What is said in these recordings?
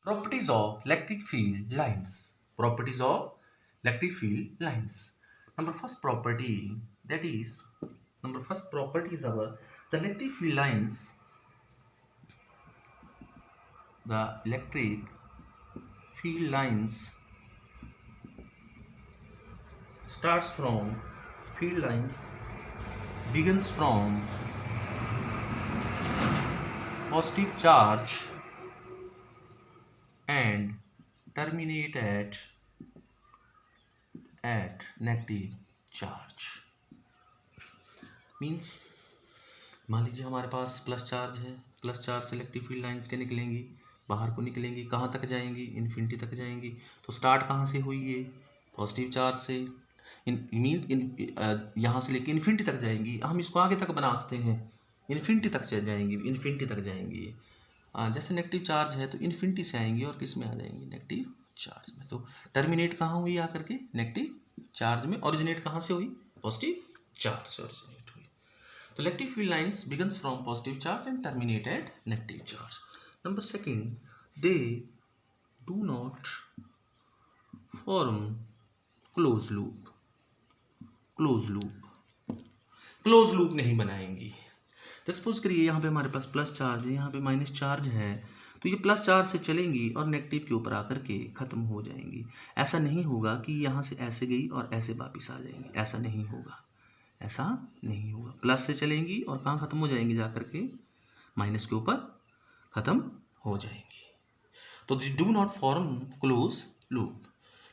Properties of electric field lines. Properties of electric field lines. First property is our the electric field lines. The electric field lines starts from field lines begins from positive charge and terminate at negative charge. Means मान लीजिए हमारे पास plus charge है, plus charge से electric field lines के निकलेंगी, बाहर को निकलेंगी, कहाँ तक जाएंगी? इन्फिनिटी तक जाएंगी। तो स्टार्ट कहाँ से हुई? ये पॉजिटिव चार्ज से, यहाँ से लेके इन्फिनिटी तक जाएंगी। हम इसको आगे तक बना सकते हैं, इन्फिनिटी तक जाएंगी, इन्फिनिटी तक जाएंगी। जैसे नेगेटिव चार्ज है तो इन्फिनिटी से आएंगी और किस में आ जाएंगी? नेगेटिव चार्ज में। तो टर्मिनेट कहाँ हुई आकर के? नेगेटिव चार्ज में। ओरिजिनेट कहाँ से हुई? पॉजिटिव चार्ज से ओरिजिनेट हुई। तो electric field lines begins from positive charge and terminate at negative charge. Number second, they do not form closed loop. Close loop नहीं बनाएंगी। तो सपोज करिए यहाँ पे हमारे पास प्लस चार्ज है, यहाँ पे माइनस चार्ज है, तो ये प्लस चार्ज से चलेंगी और नेगेटिव के ऊपर आकर के खत्म हो जाएंगी। ऐसा नहीं होगा कि यहाँ से ऐसे गई और ऐसे वापिस आ जाएंगी, ऐसा नहीं होगा, ऐसा नहीं होगा। प्लस से चलेंगी और कहाँ खत्म हो जाएंगी? जाकर के माइनस के ऊपर खत्म हो जाएंगी। तो this do not form close loop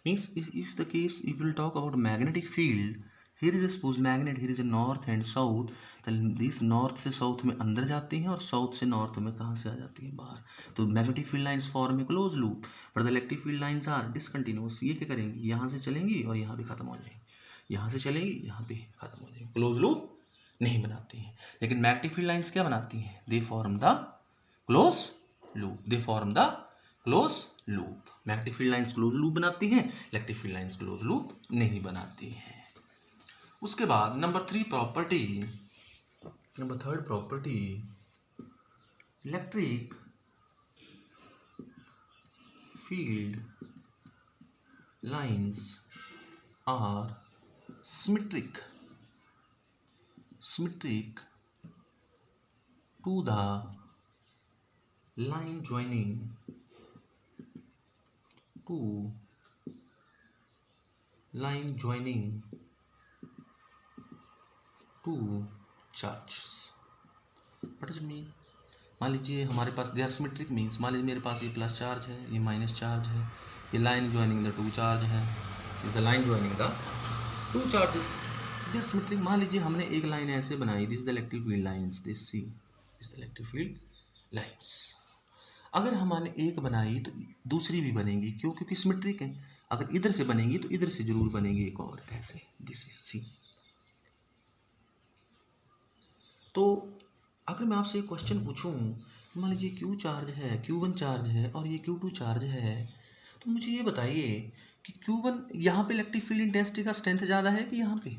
means if the case if will talk about magnetic field, here is suppose magnet, here is a north and south, this north से साउथ में अंदर जाती हैं और साउथ से नॉर्थ में कहाँ से आ जाती है? बाहर। तो magnetic field lines form a close loop, but the electric field lines are discontinuous. ये क्या करेंगी? यहाँ से चलेंगी और यहाँ पे खत्म हो जाएंगी, यहाँ से चलेंगी, यहाँ पे खत्म हो जाएंगी। क्लोज लूप नहीं बनाती हैं। लेकिन मैग्नेटिक फील्ड लाइंस क्या बनाती हैं? They form the close loop. Magnetic field lines close loop बनाती हैं, electric field lines close loop नहीं बनाती हैं। उसके बाद number third property, electric field lines are symmetric to the line joining two charges. What does it mean? मान लीजिए हमारे पास दे आर सिमेट्रिक मीन्स, मान लीजिए मेरे पास ये प्लस चार्ज है, ये माइनस चार्ज है, ये line joining the two charge है, is the line joining the two charges, they are symmetric. मान लीजिए हमने एक लाइन ऐसे बनाई, this the electric field lines, this see is the electric field lines. अगर हमने एक बनाई तो दूसरी भी बनेगी, क्यों? क्योंकि सिमेट्रिक है। अगर इधर से बनेगी तो इधर से जरूर बनेगी एक और, ऐसे, दिस इज सी। तो अगर मैं आपसे एक क्वेश्चन पूछूं, मान लीजिए क्यू चार्ज है, Q1 चार्ज है और ये Q2 चार्ज है, तो मुझे ये बताइए कि Q1 यहाँ पे इलेक्ट्रिक फील्ड इंटेंसिटी का स्ट्रेंथ ज़्यादा है कि यहाँ पे?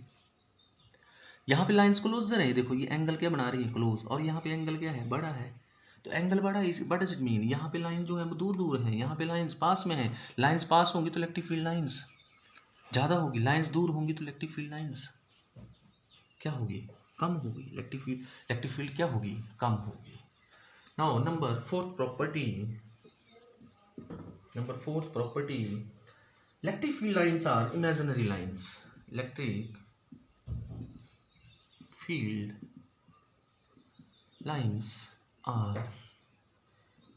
यहाँ पे लाइंस क्लोजर है, देखो ये एंगल क्या बना रही है? क्लोज। और यहाँ पे एंगल क्या है? बड़ा है। तो एंगल बड़ा है, व्हाट डज इट मीन? यहाँ पे लाइन जो है वो दूर दूर है, यहाँ पे लाइंस पास में है। लाइंस पास होंगी तो इलेक्ट्रिक फील्ड लाइंस ज़्यादा होगी, लाइंस दूर होंगी तो इलेक्ट्रिक फील्ड लाइंस क्या होगी? कम होगी। इलेक्ट्रिक फील्ड क्या होगी? कम होगी। Now number fourth property, electric field lines are imaginary lines. Electric field lines are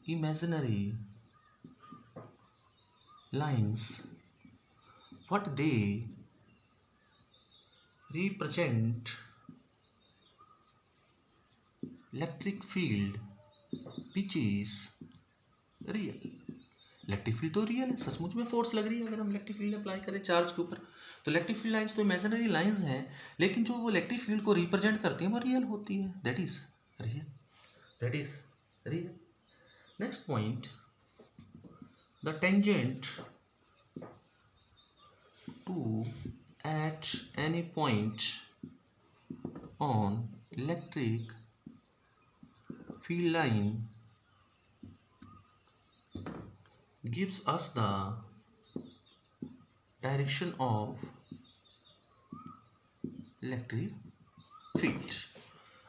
imaginary lines. What they represent electric field which is real. Electric field तो real है, सचमुच में फोर्स लग रही है। अगर हम इलेक्ट्रिक फील्ड अप्लाई करें चार्ज के ऊपर तो इलेक्ट्रिक फील्ड लाइंस तो इमेजिनरी लाइंस हैं, लेकिन जो वो इलेक्ट्रिक फील्ड को रिप्रेजेंट करती हैं वो रियल होती है। That is real. Next point, the tangent to at any point on electric field line gives us the direction of electric field.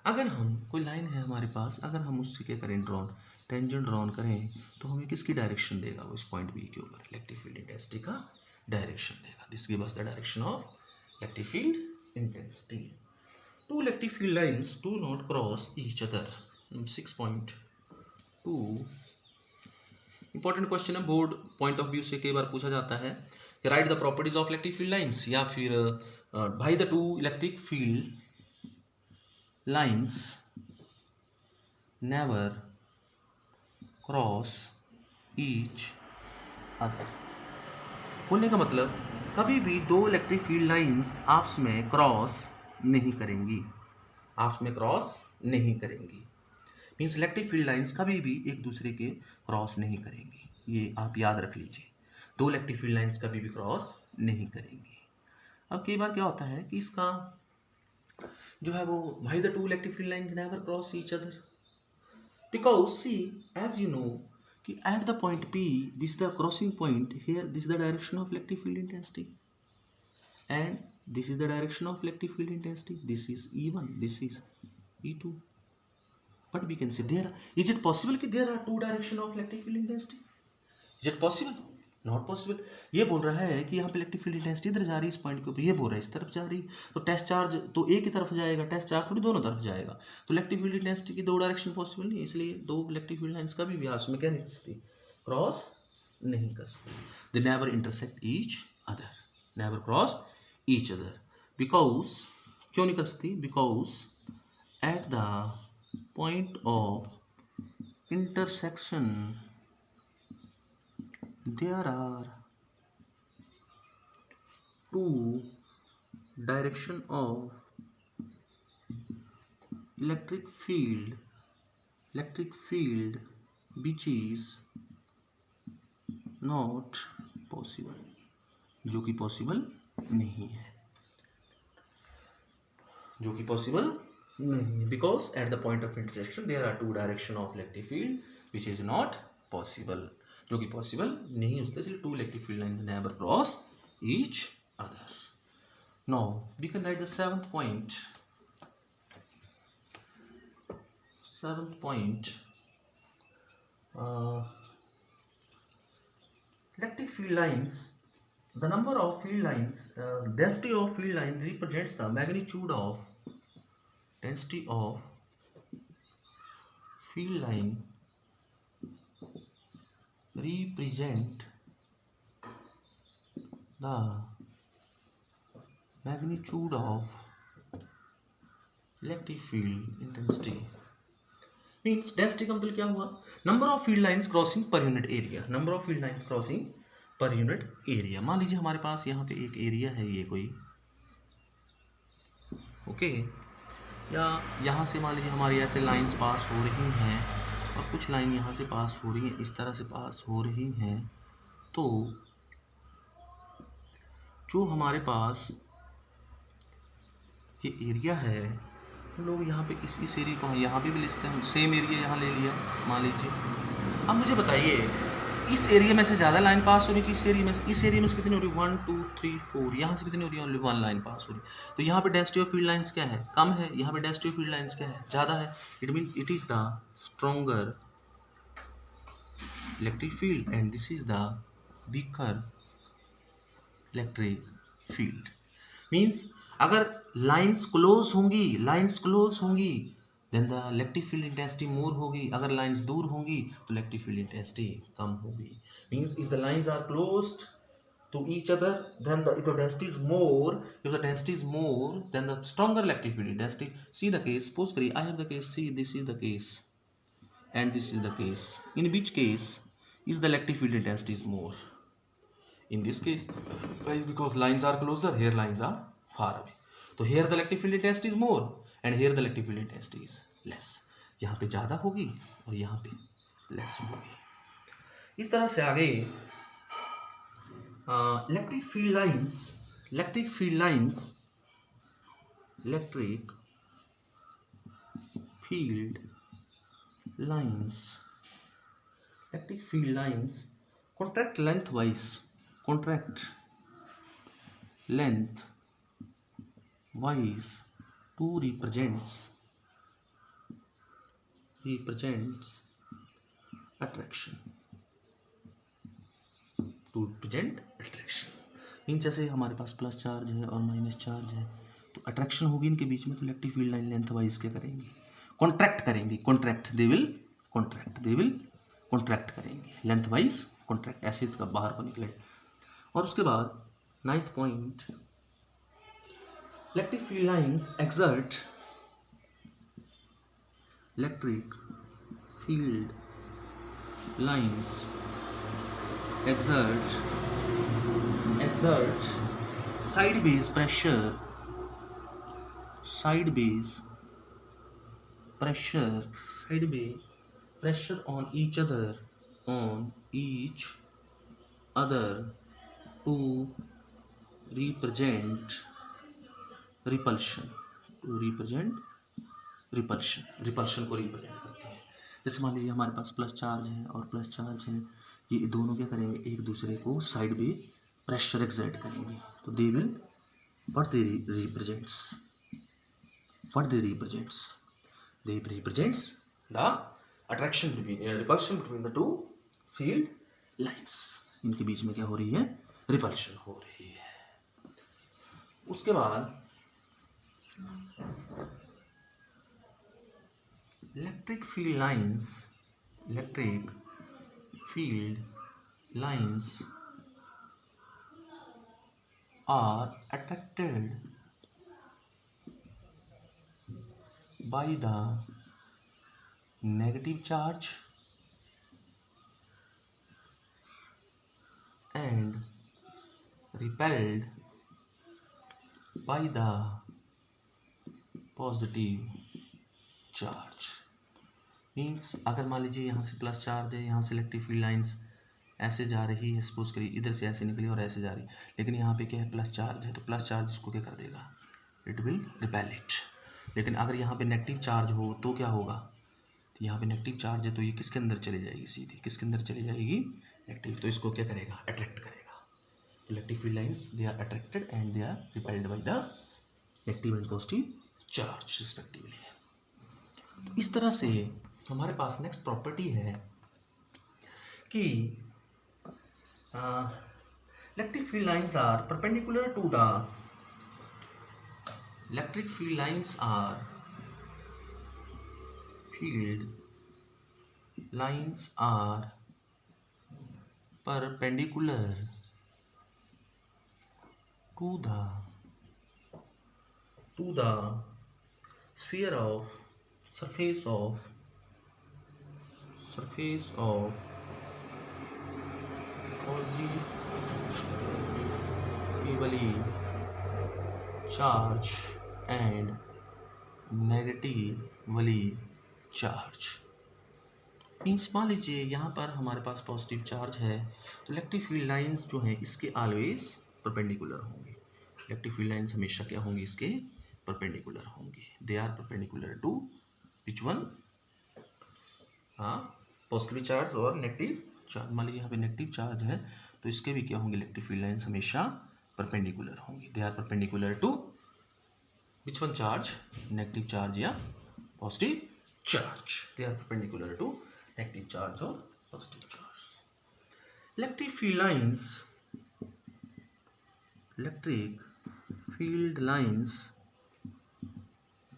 अगर हम कोई लाइन है हमारे पास, अगर हम उससे क्या करें, टेंजेंट ड्रॉन करें, तो हमें किसकी डायरेक्शन देगा वो, इस पॉइंट बी के ऊपर इलेक्ट्रिक फील्ड इंटेंसिटी का डायरेक्शन देगा। This gives the direction of electric field intensity. Two electric field lines do not cross each other. 6.2 important question है, बोर्ड पॉइंट ऑफ व्यू से कई बार पूछा जाता है कि write the properties of electric field lines, या फिर भाई the two electric field lines never cross each other. बोलने का मतलब कभी भी दो इलेक्ट्रिक फील्ड लाइंस आपस में क्रॉस नहीं करेंगी, आपस में क्रॉस नहीं करेंगी। मीन्स इलेक्ट्रिक फील्ड लाइंस कभी भी एक दूसरे के क्रॉस नहीं करेंगी, ये आप याद रख लीजिए। दो इलेक्ट्रिक फील्ड लाइंस कभी भी क्रॉस नहीं करेंगी। अब कई बार क्या होता है कि इसका जो है वो भाई the two electric field lines never cross each other, because see as you know कि at the point P this the crossing point, here this the direction of electric field intensity and this is the direction of electric field intensity. This is E1, this is E2. But we can say there, is it possible कि there are two direction of electric field intensity? Is it possible? Not possible. ये बोल रहा है कि यहाँ पे electric field intensity इधर जा रही है इस पॉइंट के ऊपर, ये बोल रहा है इस तरफ जा रही है, तो टेस्ट चार्ज तो एक ही तरफ जाएगा, टेस्ट चार्ज थोड़ी दोनों तरफ जाएगा। तो इलेक्ट्रिक फील्ड इंटेंसिटी की दो डायरेक्शन पॉसिबल नहीं है, इसलिए दो इलेक्ट्रिक फील्ड लाइंस कभी भी आपस में क्या नहीं कर सकती, क्रॉस नहीं कर सकती। They never intersect each other, never cross each other, because क्यों नहीं कर सकती, because at the point of intersection there are two direction of electric field which is not possible, जो कि पॉसिबल नहीं है, जो कि पॉसिबल नहीं है, because at the point of intersection there are two direction of electric field which is not possible, जो कि पॉसिबल नहीं होता, इसलिए two electric field lines never cross each other. Now we can write the seventh point. Electric field lines, the number of field lines, density of field line represents the magnitude of density of field line represent the magnitude of electric field intensity। Means density का मतलब क्या हुआ, number of field lines crossing per unit area, number of field lines crossing per unit area. मान लीजिए हमारे पास यहाँ पे एक एरिया है, ये कोई ओके, या यहाँ से मान लीजिए हमारी ऐसे लाइंस पास हो रही हैं और कुछ लाइन यहाँ से पास हो रही हैं, इस तरह से पास हो रही हैं, तो जो हमारे पास ये एरिया है, लोग यहाँ पे इस एरिया को यहाँ पे भी लिखते हैं, सेम एरिया यहाँ ले लिया मान लीजिए। अब मुझे बताइए इस एरिया में से ज़्यादा लाइन पास हो रही है कि इस एरिया में से, इस एरिया में से कितनी हो रही है, 1 2 3 4, यहाँ से कितनी हो रही है, ओनली 1 लाइन पास हो रही है। तो यहाँ पे डेंसिटी ऑफ फील्ड लाइंस क्या है, कम है, यहाँ पे डेंसिटी ऑफ फील्ड लाइंस क्या है, ज़्यादा है। It mean it is the stronger electric field and this is the weaker electric field. Means अगर लाइंस क्लोज होंगी then the electric field intensity more होगी, अगर लाइंस दूर होंगी तो इलेक्ट्रिक फील्ड इंटेंसिटी कम होगी। Means if the lines are closed to each other then if the density is more then the stronger electric field intensity। see the case, suppose करिए I have the case, see this is the case and this is the case, in which case is the electric field intensity is more, in this case guys, because lines are closer, here lines are far away, तो here the electric field intensity is more and here the electric field intensity is less, यहाँ पे ज़्यादा होगी और यहाँ पे less होगी। इस तरह से आगे electric field lines contract lengthwise, contract lengthwise to represents attraction, to represent attraction mean जैसे हमारे पास प्लस चार्ज है और माइनस चार्ज है तो अट्रैक्शन होगी इनके बीच में, तो electric field line length wise क्या करेंगे, कॉन्ट्रैक्ट करेंगे, कॉन्ट्रैक्ट दे विल कॉन्ट्रैक्ट करेंगे, लेंथ वाइज कॉन्ट्रैक्ट, ऐसे इसका बाहर को निकले। और उसके बाद 9th point, electric field lines exert side base pressure on each other to represent repulsion को रिप्रेजेंट करते हैं। जैसे मान लीजिए हमारे पास प्लस चार्ज है और प्लस चार्ज है, ये दोनों क्या करेंगे, एक दूसरे को साइड में प्रेशर एक्सर्ट करेंगे, तो they will what they represents the attraction between repulsion between the two field lines, इनके बीच में क्या हो रही है, रिपल्शन हो रही है। उसके बाद electric field lines are attracted by the negative charge and repelled by the positive charge। Means अगर मान लीजिए यहाँ से प्लस चार्ज है, यहाँ से इलेक्ट्रिक फील्ड लाइंस ऐसे जा रही है, सपोज करिए इधर से ऐसे निकली और ऐसे जा रही, लेकिन यहाँ पे क्या है, प्लस चार्ज है, तो प्लस चार्ज इसको क्या कर देगा, इट विल रिपेल इट। लेकिन अगर यहाँ पे नेगेटिव चार्ज हो तो क्या होगा, तो यहाँ पे नेगेटिव चार्ज है तो ये किसके अंदर चली जाएगी, सीधी किसके अंदर चली जाएगी, नेगेटिव, तो इसको क्या करेगा, अट्रैक्ट करेगा। Electric field lines they are attracted and they are repelled by the negative and positive charge respectively. तो इस तरह से हमारे पास नेक्स्ट प्रॉपर्टी है कि electric field lines are perpendicular to the perpendicular to the sphere of surface of positively charge and negatively charge। Means मान लीजिए यहाँ पर हमारे पास पॉजिटिव चार्ज है तो इलेक्ट्रिक फील्ड लाइंस जो हैं इसके ऑलवेज परपेंडिकुलर होंगे। इलेक्ट्रिक फील्ड लाइंस हमेशा क्या होंगी, इसके परपेंडिकुलर होंगी। They are perpendicular to which one, हाँ, पॉजिटिव चार्ज और नेगेटिव चार्ज। मान लीजिए यहाँ पे नेगेटिव चार्ज है तो इसके भी क्या होंगे, इलेक्ट्रिक फील्ड लाइंस हमेशा परपेंडिकुलर होंगी। They are perpendicular to which one charge, negative charge या positive charge. They are perpendicular to negative charge और positive charge. Electric field lines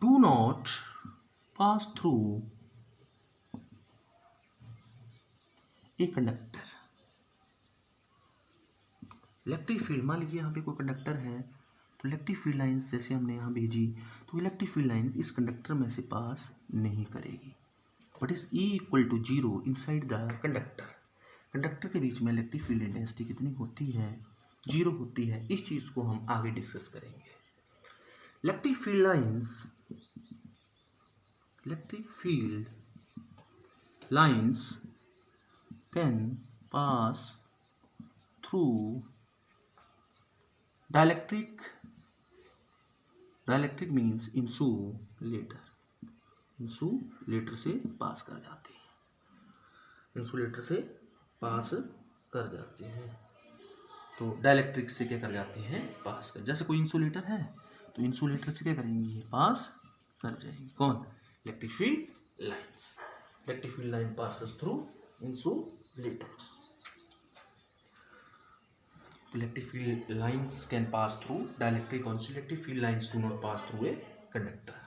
do not pass through a conductor। Electric field, मान लीजिए यहाँ पे कोई conductor है तो electric field lines जैसे हमने यहाँ भेजी तो इलेक्ट्रिक फील्ड लाइंस इस कंडक्टर में से पास नहीं करेगी, but is E equal to 0 inside the conductor के बीच में इलेक्ट्रिक फील्ड इंटेंसिटी कितनी होती है, 0 होती है। इस चीज़ को हम आगे डिस्कस करेंगे। Electric field lines can pass through dielectric means insulator से पास कर जाते हैं, इंसुलेटर से पास कर जाते हैं। तो डाइलेक्ट्रिक से क्या कर जाते हैं, पास कर। जैसे कोई इंसुलेटर है तो इंसुलेटर से क्या करेंगे, ये पास कर जाएंगे। कौन, electric field lines. Electric field line passes through insulator. Electric field lines can pass through dielectric और electric field lines do not pass through a conductor.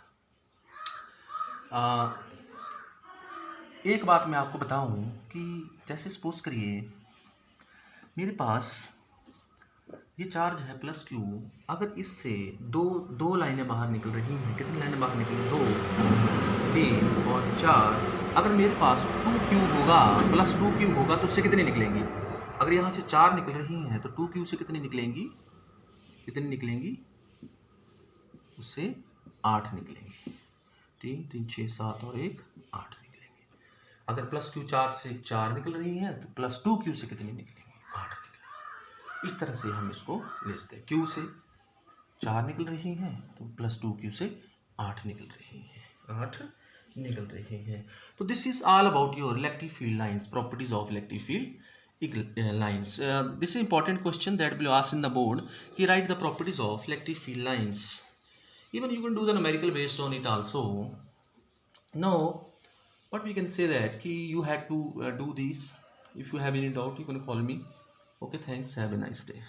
एक बात मैं आपको बताऊं कि जैसे सपोज करिए मेरे पास ये चार्ज है प्लस क्यू, अगर इससे दो लाइनें बाहर निकल रही हैं, कितनी लाइनें बाहर निकल रही, 2, 3 और 4। अगर मेरे पास 2Q होगा, प्लस 2Q होगा तो उससे कितनी निकलेंगी, अगर यहाँ से 4 निकल रही हैं तो 2Q से कितनी निकलेंगी, कितनी निकलेंगी, उससे 8 निकलेंगी। 3 3 6 7 और 1 8 निकलेंगे। अगर प्लस क्यू 4 से 4 निकल रही हैं तो प्लस 2Q से कितनी निकलेंगी, 8 निकलेंगी। इस तरह से हम इसको लिखते हैं, Q से 4 निकल रही हैं तो प्लस 2Q से 8 निकल रही हैं, 8 निकल रही हैं। तो this is all about your electric field lines, properties of electric field lines. This is important question that will ask in the board. He write the properties of electric field lines. Even you can do the numerical based on it also. Now, what we can say that you had to do this. If you have any doubt, you can call me. Okay, thanks. Have a nice day.